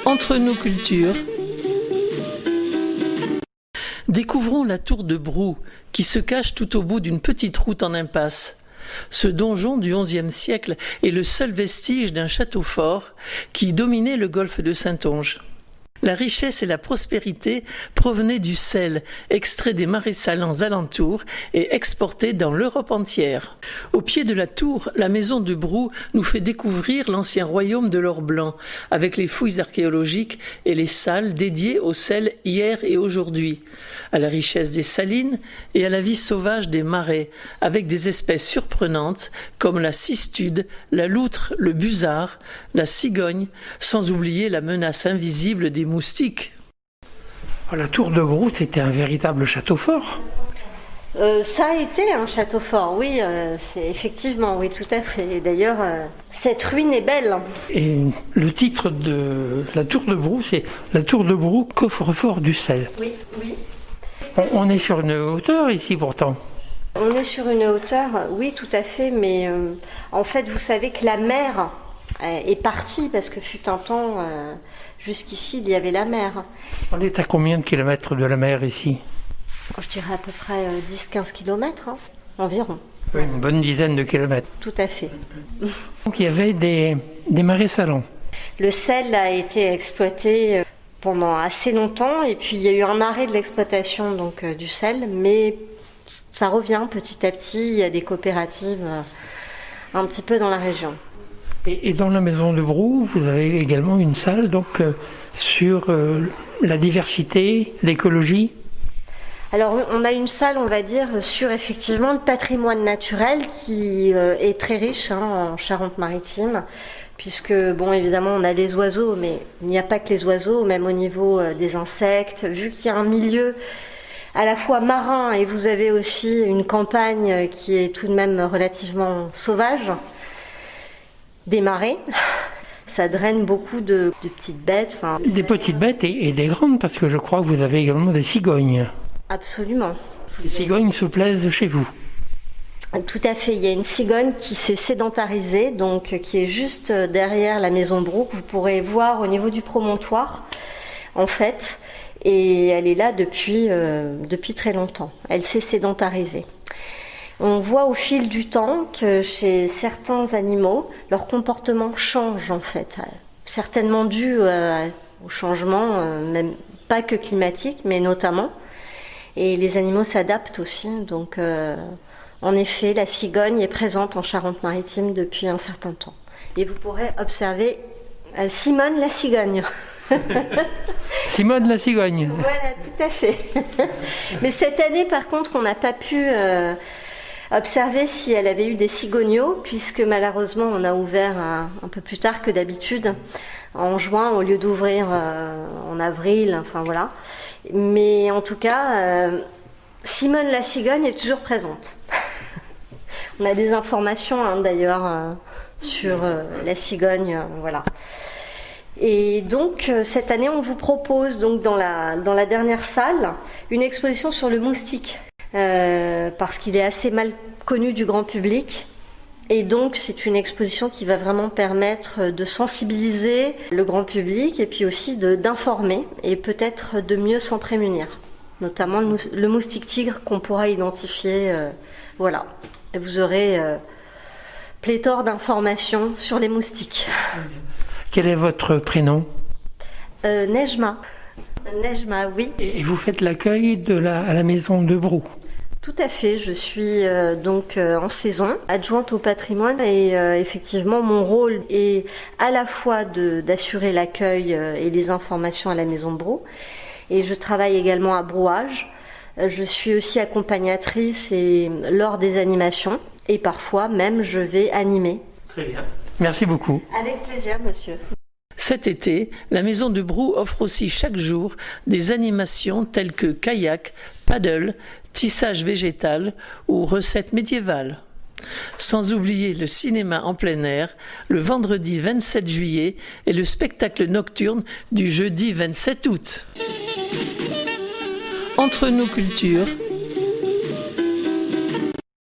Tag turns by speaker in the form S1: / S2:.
S1: Entre nos cultures, découvrons la tour de Brou qui se cache tout au bout d'une petite route en impasse. Ce donjon du XIe siècle est le seul vestige d'un château fort qui dominait le golfe de Saintonge. La richesse et la prospérité provenaient du sel, extrait des marais salants alentours et exporté dans l'Europe entière. Au pied de la tour, la maison de Brou nous fait découvrir l'ancien royaume de l'or blanc, avec les fouilles archéologiques et les salles dédiées au sel hier et aujourd'hui, à la richesse des salines et à la vie sauvage des marais, avec des espèces surprenantes comme la cistude, la loutre, le busard, la cigogne, sans oublier la menace invisible des moustiques.
S2: La tour de Brou, c'était un véritable château fort.
S3: Ça a été un château fort, oui, c'est effectivement, oui, tout à fait. D'ailleurs, cette ruine est belle.
S2: Et le titre de la tour de Brou, c'est la tour de Brou, coffre-fort du sel.
S3: Oui, oui.
S2: On est sur une hauteur ici pourtant.
S3: On est sur une hauteur, oui, tout à fait, mais en fait, vous savez que la mer est partie parce que fut un temps, jusqu'ici, il y avait la mer.
S2: On est à combien de kilomètres de la mer ici?
S3: Je dirais à peu près 10-15 kilomètres, environ.
S2: Oui, une bonne dizaine de kilomètres.
S3: Tout à fait.
S2: Donc il y avait des marais salants.
S3: Le sel a été exploité pendant assez longtemps et puis il y a eu un arrêt de l'exploitation donc du sel, mais ça revient petit à petit. Il y a des coopératives un petit peu dans la région.
S2: Et dans la maison de Brou, vous avez également une salle donc sur la diversité, l'écologie.
S3: Alors on a une salle, on va dire, sur effectivement le patrimoine naturel qui est très riche en Charente-Maritime, puisque bon évidemment on a des oiseaux, mais il n'y a pas que les oiseaux, même au niveau des insectes, vu qu'il y a un milieu à la fois marin et vous avez aussi une campagne qui est tout de même relativement sauvage, des marais. Ça draine beaucoup de petites bêtes.
S2: Des petites bêtes et des grandes, parce que je crois que vous avez également des cigognes.
S3: Absolument.
S2: Les cigognes se plaisent chez vous?
S3: Tout à fait. Il y a une cigogne qui s'est sédentarisée, donc qui est juste derrière la maison Brou, que vous pourrez voir au niveau du promontoire, en fait. Et elle est là depuis très longtemps. Elle s'est sédentarisée. On voit au fil du temps que chez certains animaux, leur comportement change en fait, certainement dû au changement, même pas que climatique, mais notamment. Et les animaux s'adaptent aussi, donc en effet, la cigogne est présente en Charente-Maritime depuis un certain temps. Et vous pourrez observer Simone la cigogne.
S2: Simone la cigogne.
S3: Voilà, tout à fait. Mais cette année, par contre, on n'a pas pu observer si elle avait eu des cigogneaux, puisque malheureusement on a ouvert un peu plus tard que d'habitude, en juin au lieu d'ouvrir en avril, enfin voilà. Mais en tout cas, Simone la cigogne est toujours présente. On a des informations d'ailleurs sur la cigogne, voilà. Et donc cette année on vous propose donc dans la dernière salle une exposition sur le moustique. Parce qu'il est assez mal connu du grand public et donc c'est une exposition qui va vraiment permettre de sensibiliser le grand public et puis aussi d'informer et peut-être de mieux s'en prémunir, notamment le moustique tigre qu'on pourra identifier, voilà, et vous aurez pléthore d'informations sur les moustiques.
S2: Quel est votre prénom?
S3: Nejma. Nejma, oui.
S2: Et vous faites l'accueil à la maison de Brou?
S3: Tout à fait, je suis donc en saison, adjointe au patrimoine et effectivement mon rôle est à la fois d'assurer l'accueil et les informations à la maison de Brou et je travaille également à Brouage. Je suis aussi accompagnatrice et lors des animations et parfois même je vais animer.
S2: Très bien, merci beaucoup.
S3: Avec plaisir monsieur.
S1: Cet été, la maison de Brou offre aussi chaque jour des animations telles que kayak, paddle, tissage végétal ou recettes médiévales. Sans oublier le cinéma en plein air, le vendredi 27 juillet et le spectacle nocturne du jeudi 27 août. Entre nos cultures,